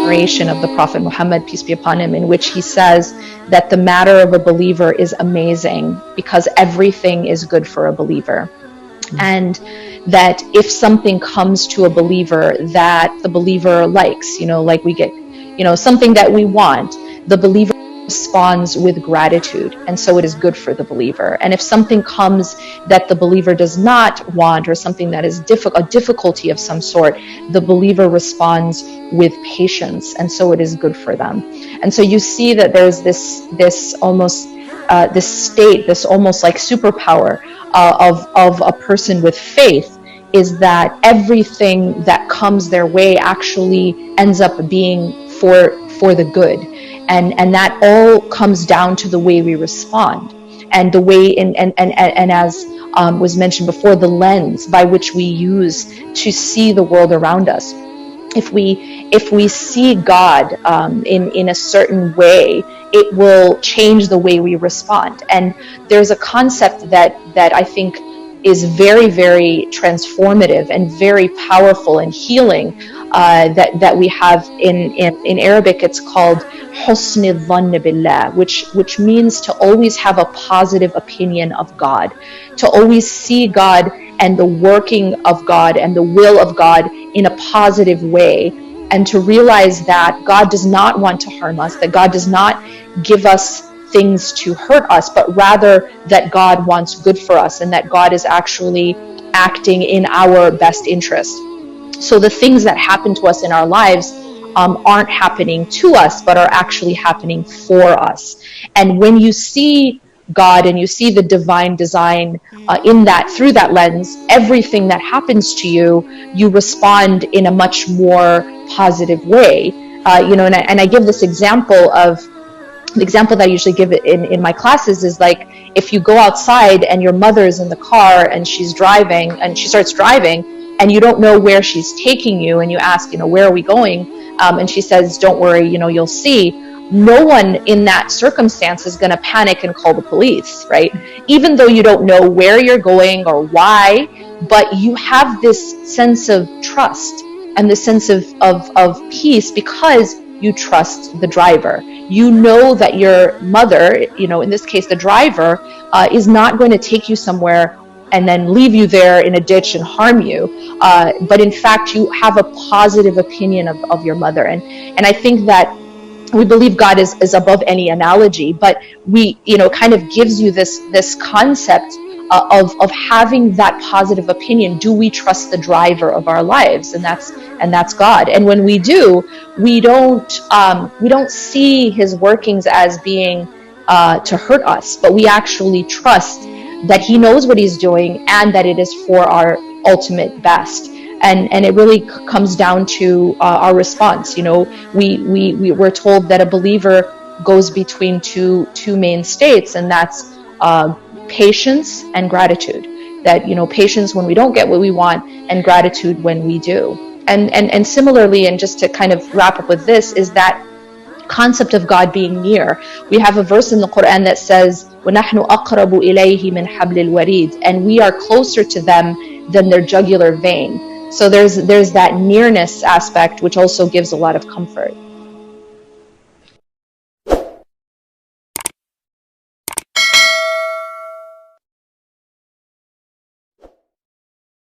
narration of the Prophet Muhammad, peace be upon him, in which he says that the matter of a believer is amazing because everything is good for a believer. And that if something comes to a believer that the believer likes, like we get, something that we want, the believer responds with gratitude, and so it is good for the believer. And if something comes that the believer does not want, or something that is a difficulty of some sort, the believer responds with patience, and so it is good for them. And so you see that there's this almost this state, this almost like superpower of a person with faith, is that everything that comes their way actually ends up being for the good. And that all comes down to the way we respond, and the way and as was mentioned before, the lens by which we use to see the world around us. If we see God in a certain way, it will change the way we respond. And there's a concept that I think is very, very transformative and very powerful and healing that we have in Arabic. It's called husn al-dhann billah, which means to always have a positive opinion of God, to always see God and the working of God and the will of God in a positive way, and to realize that God does not want to harm us, that God does not give us things to hurt us, but rather that God wants good for us, and that God is actually acting in our best interest. So the things that happen to us in our lives aren't happening to us, but are actually happening for us. And when you see God and you see the divine design through that lens, everything that happens to you, you respond in a much more positive way. And I give this example of, the example that I usually give it in my classes is like, if you go outside and your mother is in the car and she's driving, and she starts driving, and you don't know where she's taking you, and you ask, where are we going? And she says, don't worry, you'll see. No one in that circumstance is going to panic and call the police, right? Even though you don't know where you're going or why, but you have this sense of trust and the sense of peace because you trust the driver. You know that your mother, in this case the driver, is not going to take you somewhere and then leave you there in a ditch and harm you, but in fact you have a positive opinion of your mother. And I think that we believe God is above any analogy, but we, kind of gives you this concept of having that positive opinion. Do we trust the driver of our lives? And that's God. And when we do, we don't see his workings as being to hurt us, but we actually trust that he knows what he's doing and that it is for our ultimate best. And it really comes down to our response. We're told that a believer goes between two main states, and that's patience and gratitude. That patience when we don't get what we want, and gratitude when we do. And similarly, and just to kind of wrap up with this, is that concept of God being near. We have a verse in the Quran that says, وَنَحْنُ أَقْرَبُ إِلَيْهِ مِنْ حَبْلِ الْوَرِيدِ, and we are closer to them than their jugular vein. So there's that nearness aspect, which also gives a lot of comfort.